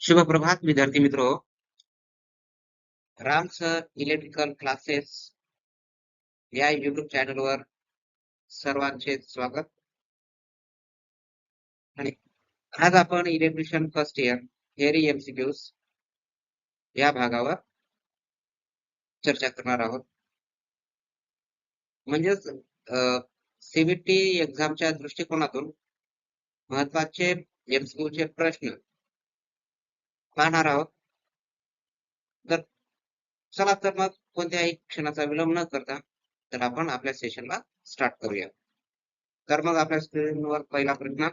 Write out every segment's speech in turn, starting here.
शुभ प्रभात विद्यार्थी मित्रो. राम सर इलेक्ट्रिकल क्लासेस या युट्यूब चॅनलवर सर्वांचे स्वागत. आणि आज आपण electrician first year theory MCQs या भागावर चर्चा करणार आहोत. म्हणजेच सीबीटी एक्झामच्या दृष्टिकोनातून महत्वाचे एमसीक्यूचे प्रश्न पाहणार आहोत. तर चला तर मग कोणत्याही क्षणाचा विलंब न करता तर आपण आपल्या सेशनला स्टार्ट करूया. तर मग आपल्या स्क्रीनवर पहिला प्रश्न,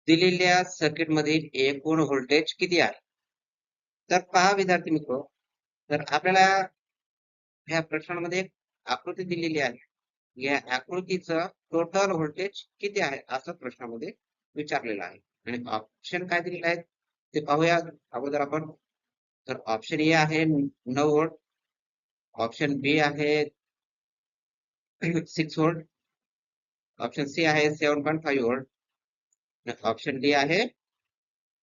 दिलेल्या सर्किट मधील एकूण व्होल्टेज किती आहे? तर पहा विद्यार्थी मित्र, तर आपल्याला ह्या प्रश्नामध्ये एक आकृती दिलेली आहे. या आकृतीचं टोटल व्होल्टेज किती आहे असं प्रश्नामध्ये विचारलेलं आहे. आणि ऑप्शन काय दिलेले आहेत ते पाहूया अगोदर आपण. तर ऑप्शन ए आहे 9 व्होल्ट, ऑप्शन बी आहे 6 व्होल्ट, ऑप्शन सी आहे 7.5 व्होल्ट, ऑप्शन डी आहे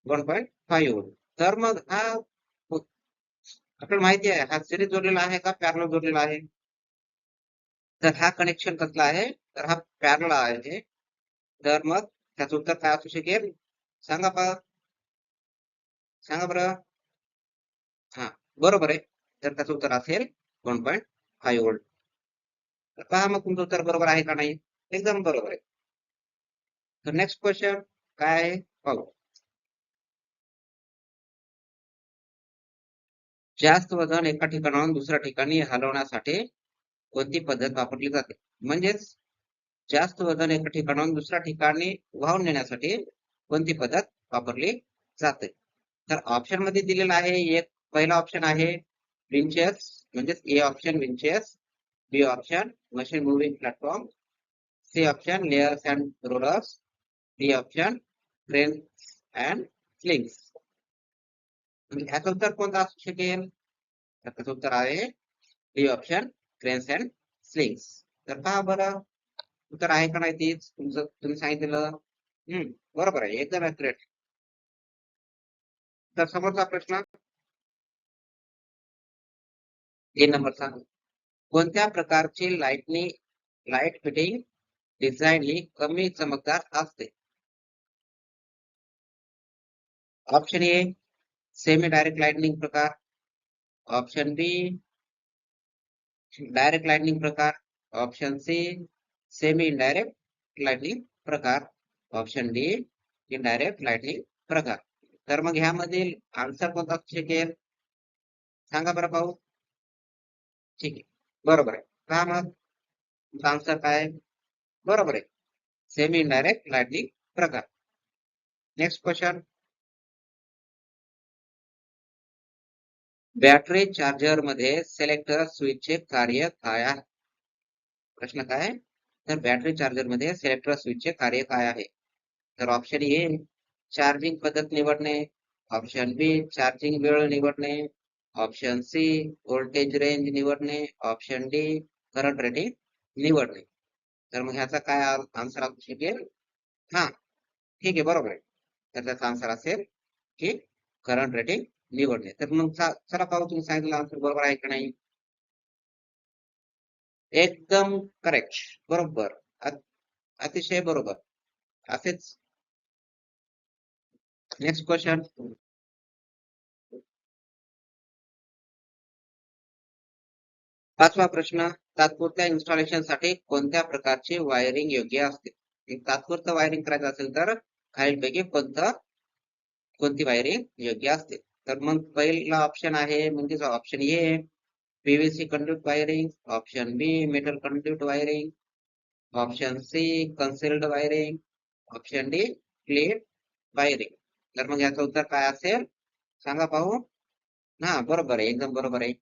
1.5 व्होल्ट. तर मग हा आपल्याला माहिती आहे हा सिरीज जोडलेला आहे का पॅरलल जोडलेला आहे? तर हा कनेक्शन कसला आहे? तर हा पॅरलल आहे. तर मग त्याचं उत्तर काय असू शकेल? सांगा सांगा बरं. हा, बरोबर आहे. तर त्याचं उत्तर असेल 1.5 व्होल्ट. तर पहा मग तुमचं उत्तर बरोबर आहे का नाही? एकदम बरोबर आहे. तर नेक्स्ट क्वेश्चन काय आहे पाहू. जास्त वजन एका ठिकाणाहून दुसऱ्या ठिकाणी हलवण्यासाठी कोणती पद्धत वापरली जाते? म्हणजेच जास्त वजन एका ठिकाणाहून दुसऱ्या ठिकाणी वाहून नेण्यासाठी कोणती पद्धत वापरली जाते? तर ऑप्शन मध्ये दिलेला आहे एक पहिला ऑप्शन आहे विंचेस, म्हणजेच A option winches, B option machine moving platform, C option layers and rollers, D option cranes and slings. म्हणजे ह्याचं उत्तर कोणतं असू शकेल? तर त्याचं उत्तर आहे D option cranes and slings. तर पहा बरं उत्तर आहे का नाही तेच तुमचं तुम्ही सांगितलेलं. बरोबर आहे, एकदम ऍक्युरेट. तर समोरचा प्रश्न ए नंबरचा, कोणत्या प्रकारची लाईट फिटिंग डिझाईन ही कमी चमकदार असते? Option A semi direct lighting प्रकार, ऑप्शन बी डायरेक्ट लाइटनिंग प्रकार, option C semi indirect lighting प्रकार, ऑप्शन डी इनडायरेक्ट लाइटनिंग प्रकार. तर मग ह्यामधील आन्सर कोणता असू शकेल? सांगा बरं पाहू. ठीक आहे, बरोबर आहे. का मग आन्सर काय आहे? बरोबर आहे, सेमी इनडायरेक्ट लाइटनिंग प्रकार. नेक्स्ट क्वेश्चन, बॅटरी चार्जर मध्ये सिलेक्टर स्विचचे कार्य काय आहे? प्रश्न काय आहे? तर बॅटरी चार्जर मध्ये सिलेक्टर स्विचचे कार्य काय आहे? तर ऑप्शन ए चार्जिंग पद्धत निवडणे, ऑप्शन बी चार्जिंग वेळ निवडणे, ऑप्शन सी व्होल्टेज रेंज निवडणे, ऑप्शन डी करंट रेटिंग निवडणे. तर मग ह्याचा काय आन्सर असू शकेल? हा, ठीक आहे, बरोबर आहे. तर त्याचा आन्सर असेल की करंट रेटिंग निवडणे. तर मग चला पाहू तुम्ही सांगितलं आन्सर बरोबर आहे का नाही. एकदम करेक्ट, बरोबर, अतिशय बरोबर. असेच नेक्स्ट क्वेश्चन, पाचवा प्रश्न, तात्पुरत्या इन्स्टॉलेशन साठी कोणत्या प्रकारचे वायरिंग योग्य असते? एक तात्पुरतं वायरिंग करायचं असेल तर खालीलपैकी कोणती वायरिंग योग्य असते? तर मग पहिला ऑप्शन आहे म्हणजेच option A PVC conduct wiring, option B metal conduct wiring, option C concealed wiring, option D clad wiring. तर मग याचं उत्तर काय असेल? सांगा पाहू. हा, बरोबर आहे, एकदम बरोबर आहे.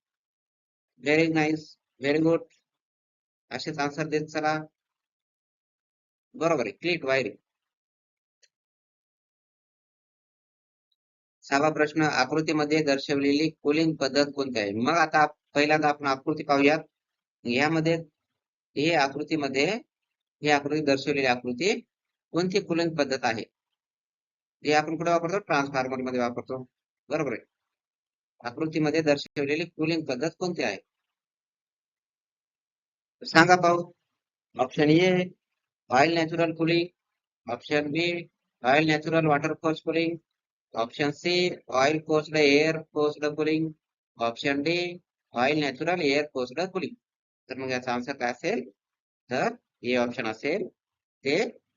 Very nice, very good. असेच आन्सर देत चला. बरोबर आहे, क्लिट वायरिंग. सहावा प्रश्न, आकृतीमध्ये दर्शवलेली कूलिंग पद्धत कोणती आहे? मग आता पहिल्यांदा आपण आकृती पाहूयात. यामध्ये हे आकृतीमध्ये ही आकृती दर्शवलेली आकृती कोणती कूलिंग पद्धत आहे? हे आपण कुठे वापरतो? ट्रान्सफॉर्मर मध्ये वापरतो. बरोबर आहे. आकृतीमध्ये दर्शवलेली कूलिंग पद्धत कोणती आहे? सांगा पाहू. Option A oil natural cooling, option B oil natural water force cooling, option C oil forced air forced cooling, option D oil natural air forced cooling. तर मग याचा आन्सर काय असेल? तर ए ऑप्शन असेल ते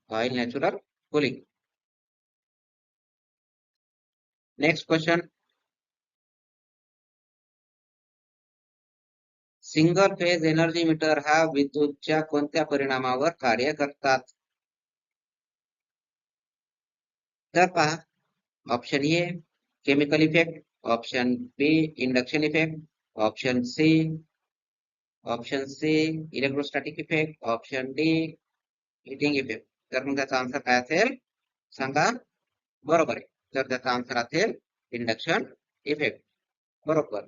oil natural cooling. Next question. Single phase energy meter हा विद्युतच्या कोणत्या परिणामावर कार्य करतात? तर पहा. Option A chemical effect, option B induction effect, option C electrostatic effect, option D heating effect. तर मग त्याचा आन्सर काय असेल? सांगा. बरोबर आहे. तर त्याचा आन्सर असेल इंडक्शन इफेक्ट. बरोबर.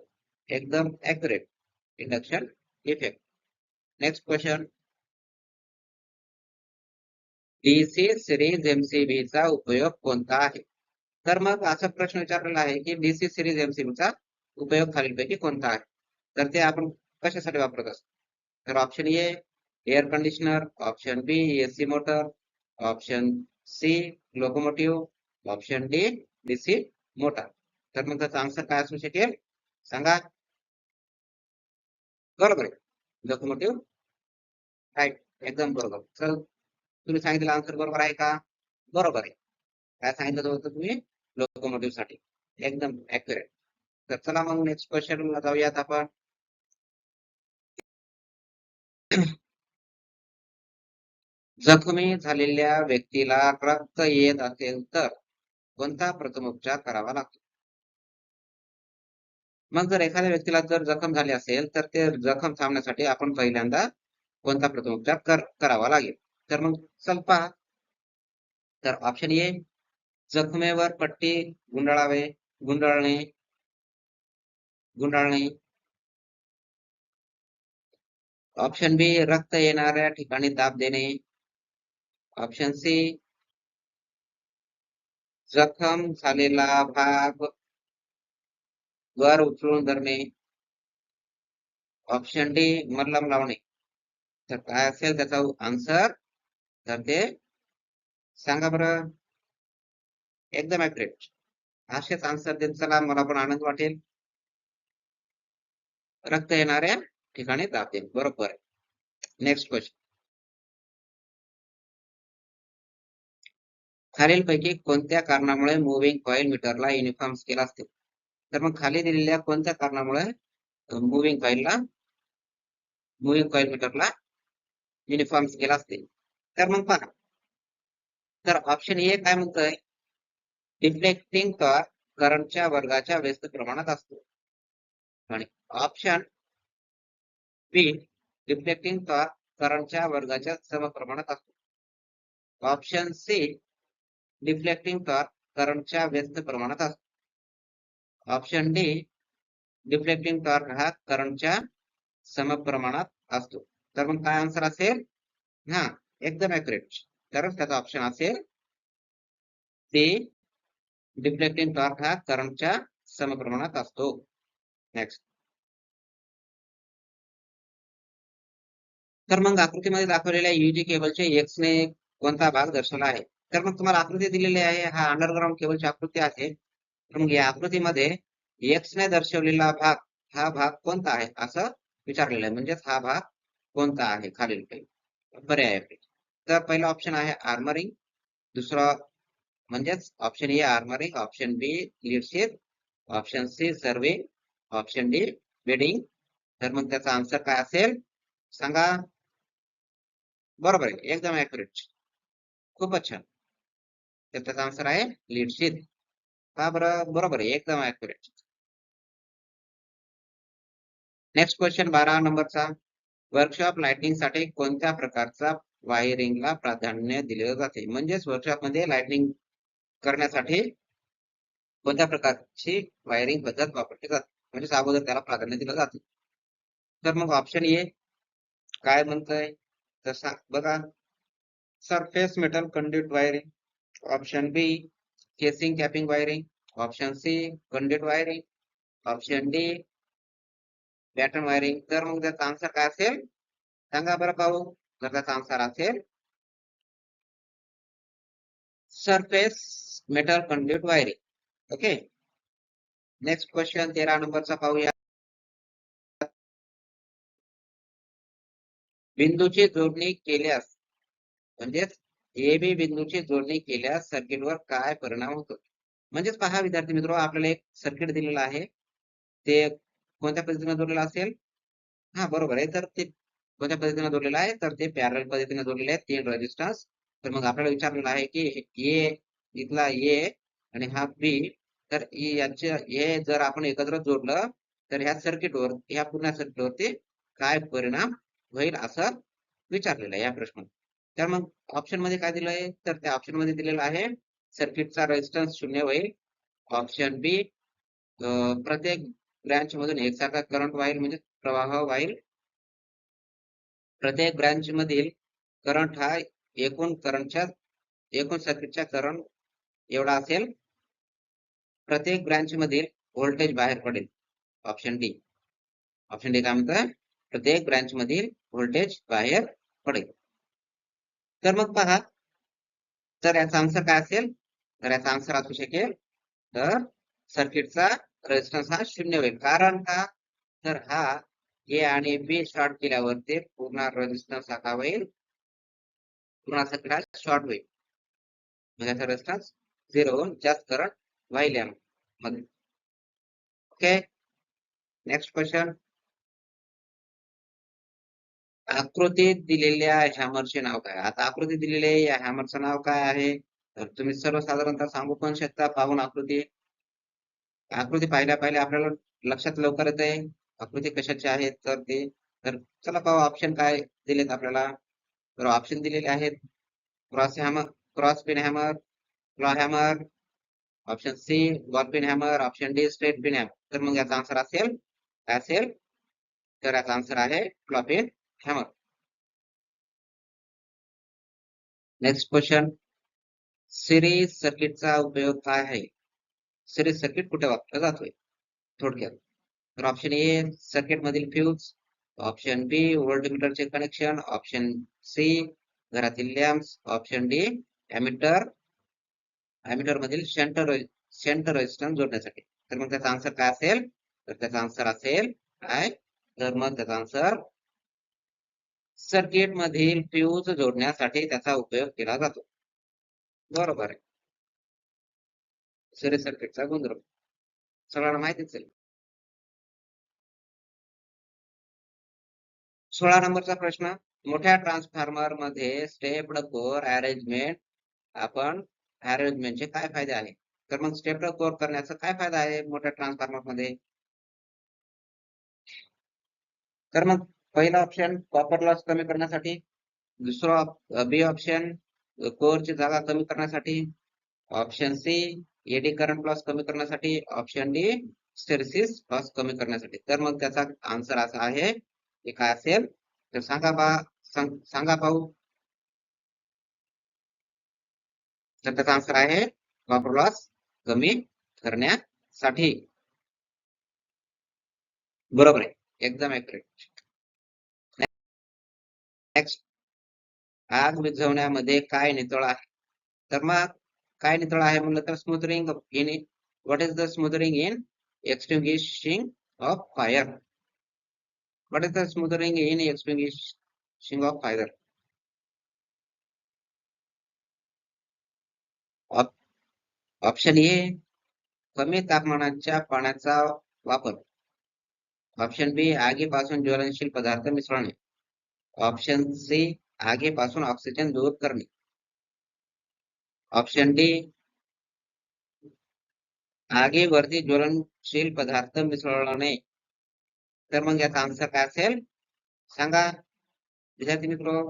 एकदम accurate. Induction effect. Next question. DC series MCB चा उपयोग कोणता आहे? तर मग असा प्रश्न विचारलेला आहे की डीसी सिरीज एमसीबी चा उपयोग खालीलपैकी कोणता आहे? तर ते आपण कशासाठी वापरत असतो? तर option A air conditioner, option B AC motor, option C locomotive, option D DC motor. तर मग त्याचा आन्सर काय असू शकेल? सांगा. बरोबर आहे. लोकोमोटिव्ह. राईट. एकदम बरोबर. तर तुम्ही सांगितलेला आन्सर बरोबर आहे का? बरोबर आहे. काय सांगितलं होतं तुम्ही? लोकोमोटिव्ह साठी. एकदम ऍक्युरेट. तर चला मग नेक्स्ट क्वेश्चन जाऊयात आपण. जखमी झालेल्या व्यक्तीला रक्त येत असेल तर कोणता प्रथमोपचार करावा लागतो? मग जर एखाद्या व्यक्तीला जर जखम झाली असेल तर ते जखम थांबण्यासाठी आपण पहिल्यांदा कोणता प्रथमोपचार करावा लागेल? तर मग चल पहा. तर ऑप्शन ए जखमेवर पट्टी गुंडाळावे, गुंडाळणे, गुंडाळणे. ऑप्शन बी रक्त येणाऱ्या ठिकाणी दाब देणे, ऑप्शन सी जखम झालेला भाग वर उचलून धरणे, ऑप्शन डी मलम लावणे. तर काय असेल त्याचा आन्सर? तर ते सांगा बरं. एकदम ऍक्युरेट. असेच आन्सर देत चला, मला पण आनंद वाटेल. रक्त येणाऱ्या ठिकाणी दाब देणे. बरोबर. Next question. खालीलपैकी कोणत्या कारणामुळे मुव्हिंग कॉइल मीटरला युनिफॉर्म स्केल असते? तर मग खाली दिलेल्या कोणत्या कारणामुळे मुव्हिंग कॉइल मीटरला युनिफॉर्म स्केल असते? तर मग पहा. तर ऑप्शन ए काय म्हणतोय? डिफ्लेक्टिंग टॉर्क करंटच्या वर्गाच्या व्यस्त प्रमाणात असतो. आणि ऑप्शन बी डिफ्लेक्टिंग टॉर्क करंटच्या वर्गाच्या समप्रमाणात असतो. ऑप्शन सी डिफ्लेक्टिंग टॉर्क करंटच्या व्यस्त प्रमाणात असतो. ऑप्शन डी डिफ्लेक्टिंग टॉर्क हा करंटच्या समप्रमाणात असतो. तर मग काय आन्सर असेल? हा, एकदम ऍक्युरेट. तर त्याचा ऑप्शन असेल सी डिफ्लेक्टिंग टॉर्क हा करंटच्या समप्रमाणात असतो. नेक्स्ट. तर मग आकृतीमध्ये दाखवलेल्या युजी केबलचे एक्स ने कोणता भाग दर्शवला आहे? तर मग तुम्हाला आकृती दिलेली आहे, हा अंडरग्राउंड केबलची आकृती आहे. तर मग या आकृतीमध्ये एक्स ने दर्शवलेला भाग, हा भाग कोणता आहे असं विचारलेलं आहे. म्हणजेच हा भाग कोणता आहे खालील काही पर्याय. तर पहिला ऑप्शन आहे आर्मरिंग, दुसरा म्हणजेच option A armouring, option B lead sheath, option C serving, option D bedding. तर मग त्याचा आन्सर काय असेल? सांगा. बरोबर आहे. एकदम ऍक्युरेट. खूपच छान. तर त्याचा आन्सर आहे लीडशिप. का बरं? बरोबर आहे. एकदम ऍक्युरेट. नेक्स्ट क्वेश्चन 12 नंबरचा. वर्कशॉप लाइटिंग साठी कोणत्या प्रकारचा वायरिंगला प्राधान्य दिले जाते? म्हणजेच वर्कशॉप मध्ये लाइटिंग करण्यासाठी कोणत्या प्रकारची वायरिंग पद्धत वापरली जाते? म्हणजे अगोदर त्याला प्राधान्य दिलं जाते. तर मग ऑप्शन ए काय म्हणतंय? तर सांग बघा. Surface metal conduit wiring, option B casing capping wiring, option C conduct wiring, option D pattern wiring. तर मग त्याचा आन्सर काय असेल सांगा बरं पाहू. जर त्याचा आन्सर असेल surface metal conduct wiring. Okay, next question 13 नंबरचा पाहूया. बिंदूची जोडणी केल्यास म्हणजेच ए बी बिंदूची जोडणी केल्यास सर्किटवर काय परिणाम होतो. म्हणजेच पहा विद्यार्थी मित्र, आपल्याला एक सर्किट दिलेलं आहे, ते कोणत्या पद्धतीने जोडलेलं असेल. हा बरोबर आहे. तर ते कोणत्या पद्धतीने जोडलेलं आहे, तर ते पॅरल पद्धतीने जोडलेले आहेत 3 रेजिस्टन्स. तर मग आपल्याला विचारलेलं आहे की ए इथला ए आणि हा बी, तर याचे हे जर आपण एकत्र जोडलं तर ह्या सर्किटवर, ह्या पूर्ण सर्किटवरती काय परिणाम होईल असं विचारलेलं आहे या प्रश्नात. तर मग ऑप्शन मध्ये काय दिलं आहे, तर त्या ऑप्शन मध्ये दिलेलं आहे सर्किटचा रेजिस्टन्स 0 होईल. ऑप्शन बी प्रत्येक ब्रँच मधून एकसारखा करंट वाहील म्हणजे प्रवाह वाहील. प्रत्येक ब्रँच मधील करंट हा एकूण सर्किटच्या करंट एवढा असेल. प्रत्येक ब्रँच मधील व्होल्टेज बाहेर पडेल. Option D. ऑप्शन डी काय म्हणतं, प्रत्येक ब्रँच मधील व्होल्टेज बाहेर पडेल. तर मग पहा, तर याचा आन्सर काय असेल, तर याचा आन्सर असू शकेल तर सर्किटचा रेजिस्टन्स हा 0 होईल. कारण का, तर हा ए आणि बी शॉर्ट केल्यावर ते पूर्ण रेजिस्टन्स हा होईल, पूर्ण सर्किट हा शॉर्ट होईल. म्हणजे याचा रेजिस्टन्स 0 होऊन जास्त करंट वाहील यामध्ये. Okay, next question. आकृतीत दिलेल्या हॅमरचे नाव काय. आता आकृती दिलेल्या या हॅमरचं नाव काय आहे, तर तुम्ही सर्वसाधारणतः सांगू पण शकता पाहून आकृती. आकृती पाहिल्या पाहिल्या आपल्याला लक्षात लवकर येते आकृती कशाची आहे. तर ते, तर चला पाहू ऑप्शन काय दिलेत आपल्याला. तर ऑप्शन दिलेले आहेत cross hammer, cross pin hammer, claw hammer, option C ball pin hammer, option D straight pin hammer. तर मग याचा आन्सर असेल काय असेल, तर याचा आन्सर आहे claw pin hammer. Next question. Series सर्किटचा उपयोग काय आहे. सिरीज सर्किट कुठे वापरला जातोय थोडक्यात. तर ऑप्शन ए सर्किट मधील फ्यूज, ऑप्शन बी व्होल्टमीटरचे कनेक्शन, ऑप्शन सी घरातील lamps, option D emitter, emitter मधील सेंटर रेजिस्टन्स जोडण्यासाठी. तर मग त्याचा आन्सर काय असेल, तर त्याचा आन्सर असेल काय, तर मग त्याचा आन्सर सर्किट मधील फ्यूज जोडण्यासाठी त्याचा उपयोग केला जातो. बरोबर आहे. सिरीज सर्किटचा गुणधर्म सगळ्यांना माहितीच आहे. 16 नंबरचा प्रश्न. मोठ्या ट्रान्सफॉर्मर मध्ये स्टेप्ड कोर अरेंजमेंट, आपण अरेंजमेंटचे काय फायदे आहे. तर मग स्टेप्ड कोर करण्याचा काय फायदा आहे मोठ्या ट्रान्सफॉर्मर मध्ये. तर मग पहिला ऑप्शन कॉपर लॉस कमी करण्यासाठी, दुसरा बी ऑप्शन कोरची जागा कमी करण्यासाठी, option C eddy current loss कमी करण्यासाठी, ऑप्शन डी हिस्टेरिसिस लॉस कमी करण्यासाठी. तर मग त्याचा आन्सर असा आहे की काय असेल, तर सांगा बा, सांगा पाहू. तर त्याचा आन्सर आहे कॉपर लॉस कमी करण्यासाठी. बरोबर आहे, एकदम ऍक्युरेट. नेक्स्ट. आग विझवण्यामध्ये काय नितळ आहे. तर मग काय नितळ आहे म्हणलं तर smothering in, what is the smothering in extinguishing of fire. What is the smothering in extinguishing of fire. Option A कमी तापमानाच्या पाण्याचा वापर, ऑप्शन बी आगीपासून ज्वलनशील पदार्थ मिसळणे, ऑप्शन सी आगीपासून ऑक्सिजन दूर करणे, ऑप्शन डी आगीवरती ज्वलनशील पदार्थ मिसळणे. तर मग याचा आन्सर काय असेल सांगा विद्यार्थी मित्र.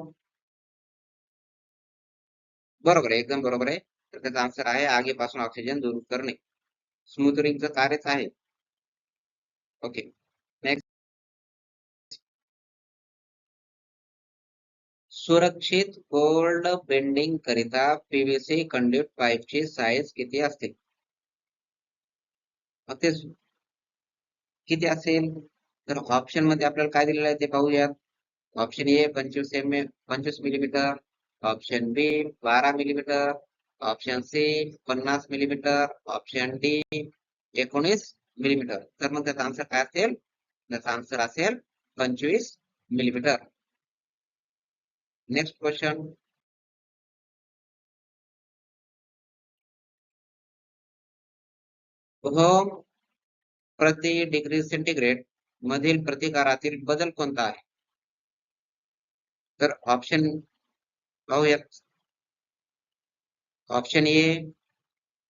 बरोबर आहे, एकदम बरोबर आहे. तर त्याचा आन्सर आहे आगीपासून ऑक्सिजन दूर करणे. स्मूथरिंगचं कार्यच आहे. ओके, सुरक्षित कोल्ड बेंडिंग करिता पीव्हीसी कंड्यूट पाईपची साईज किती असते? मग ते किती असेल? तर ऑप्शन मध्ये आपल्याला काय दिलेलं आहे ते पाहूयात. Option A 25 millimetre, option B 12 millimetre, option C 50 millimetre, option D 19 millimetre. तर मग त्याचा आन्सर काय असेल? त्याचा आन्सर असेल 25 मिलीमीटर. Next question. ओहम प्रति डिग्री सेंटीग्रेड मधील प्रतिकारातील बदल कोणता आहे? तर ऑप्शन पाहूयात. ऑप्शन ए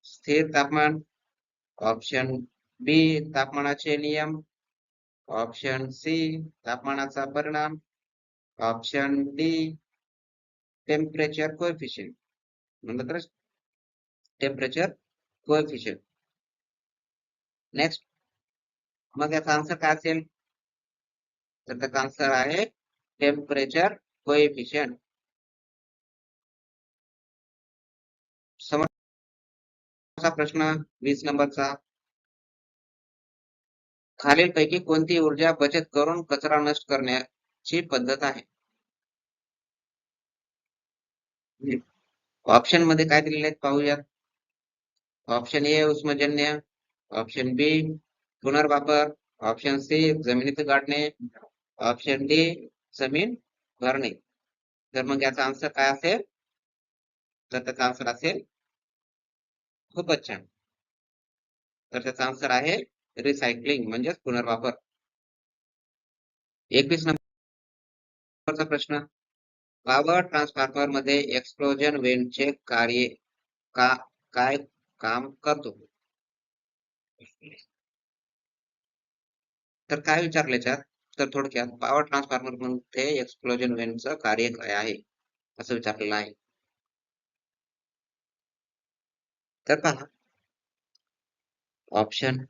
स्थिर तापमान, ऑप्शन बी तापमानाचे नियम, ऑप्शन सी तापमानाचा परिणाम, ऑप्शन डी टेम्परेचर कोएफिशियंट. म्हणलं तर टेम्परेचर कोएफिशियंट. नेक्स्ट. मग याचा आन्सर काय असेल? तर त्याचा आन्सर आहे टेम्परेचर कोएफिशियंट. समोरचा प्रश्न 20 नंबरचा. खालीलपैकी कोणती ऊर्जा बचत करून कचरा नष्ट करण्याची पद्धत आहे? ऑप्शन मध्ये काय दिलेले आहेत पाहूयात. ऑप्शन ए उष्मजन्य, ऑप्शन बी पुनर्वापर, ऑप्शन सी जमिनीत गाडणे, ऑप्शन डी जमीन भरणे. तर मग याचा आन्सर काय असेल? तर त्याचा आन्सर असेल खूपच छान. तर त्याचा आन्सर आहे रिसायकलिंग म्हणजेच पुनर्वापर. 21 नंबरचा प्रश्न. पॉवर ट्रान्सफॉर्मर मध्ये एक्सप्लोजन वेंटचे कार्य काय काम करतो? तर काय विचारले याच्यात? तर थोडक्यात पॉवर ट्रान्सफॉर्मर मध्ये एक्सप्लोजन वेंटचं कार्य काय आहे असं विचारलेलं आहे. तर पहा. ऑप्शन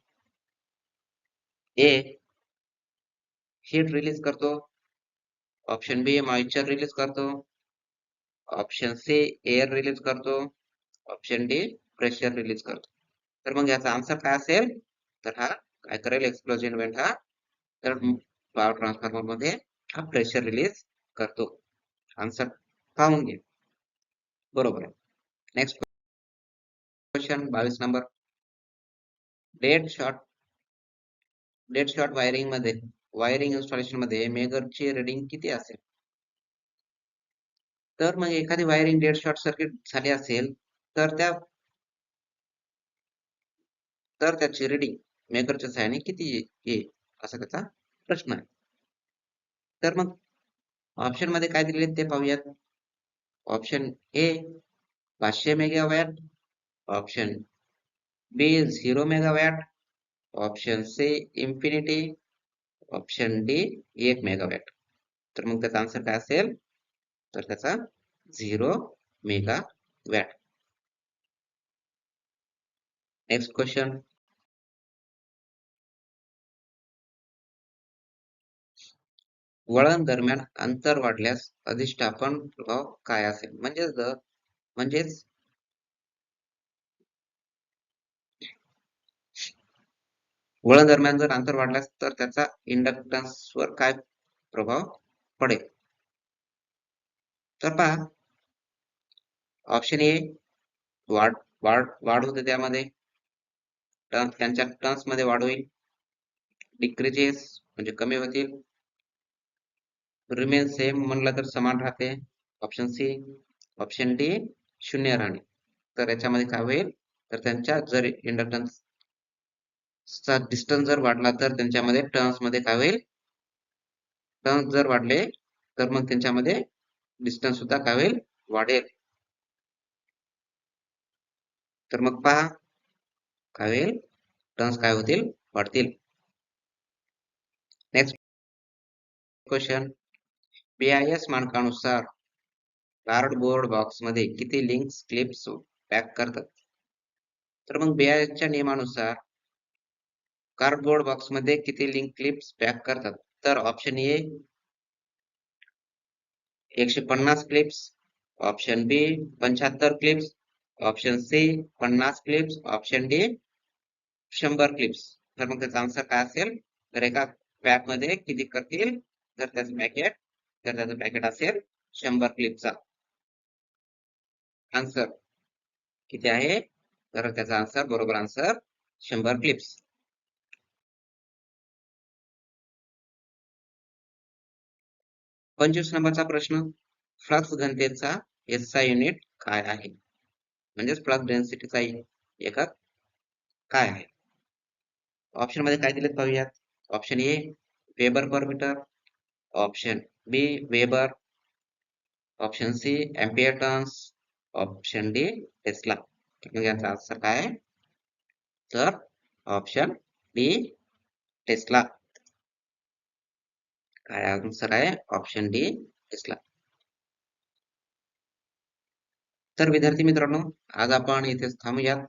ए हीट रिलीज करतो, ऑप्शन बी मॉइश्चर रिलीज करतो, ऑप्शन सी एअर रिलीज करतो, ऑप्शन डी प्रेशर रिलीज करतो. तर मग याचा आन्सर काय असेल? तर हा काय करेल? एक्सप्लोजन इव्हेंट हा तर पॉवर ट्रान्सफॉर्मर मध्ये हा प्रेशर रिलीज करतो. आन्सर पाहून घे. बरोबर आहे. Next question 22 number. Dead short wiring installation मध्ये मेगरची रेडिंग किती असेल? तर मग एखादी वायरिंग डेड शॉर्ट सर्किट झाली असेल तर त्याची रिडिंग मेकरच्या सहाय्याने किती येईल असा त्याचा प्रश्न आहे. तर मग ऑप्शन मध्ये काय दिलेले ते पाहूयात. Option A 500 megawatt, option B 0 megawatt, option C infinity, option D 1 megawatt. तर मग त्याचा आन्सर काय असेल? तर त्याचा 0 मेगावॅट. Next question. वळण दरम्यान अंतर वाढल्यास अधिष्ठापन प्रभाव काय असेल? म्हणजेच वळण दरम्यान जर अंतर वाढल्यास तर त्याचा इंडक्टन्सवर काय प्रभाव पडेल? तर पहा. ऑप्शन ए वाढ वाढ वाढ होते त्यामध्ये त्यांच्या टर्न्स मध्ये वाढ होईल. डिक्रीजेस म्हणजे कमी होतील. रिमेन सेम म्हणलं तर समान राहते. Option C. ऑप्शन डी 0 राहणे. तर याच्यामध्ये काय होईल? तर त्यांच्या जर इंडक्टन्स चा डिस्टन्स जर वाढला तर त्यांच्यामध्ये टर्न्स मध्ये काय होईल? टर्न्स जर वाढले तर मग त्यांच्यामध्ये डिस्टन्स सुद्धा काय होईल? वाढेल. तर मग पहा काय होईल? टर्न्स काय होतील? वाढतील. Next question. BIS मानकानुसार कार्डबोर्ड बॉक्स मध्ये किती लिंक्स क्लिप्स पॅक करतात? तर मग BIS च्या नियमानुसार कार्डबोर्ड बॉक्स मध्ये किती लिंक क्लिप्स पॅक करतात? तर option A 150 clips, option B 75 clips, option C 50 clips, option D 100 clips. तर मग त्याचा आन्सर काय असेल? तर एका पॅक मध्ये किती करतील? तर त्याचं पॅकेट असेल 100 क्लिपचा. आन्सर किती आहे? तर त्याचा आन्सर, बरोबर आन्सर 100 क्लिप्स. 25 नंबरचा प्रश्न, फ्लक्स घनतेचा एसआय युनिट काय आहे? म्हणजेच फ्लक्स डेन्सिटीचा एकक काय आहे? ऑप्शन मध्ये काय दिलेत पाहूयात. Option A weber per metre, option B weber, option C ampere turns, option D tesla. मग याचा आन्सर काय आहे? तर ऑप्शन डी टेस्ला. काय आन्सर आहे? Option D tesla. तर विद्यार्थी मित्रांनो, आज आपण इथेच थांबूयात.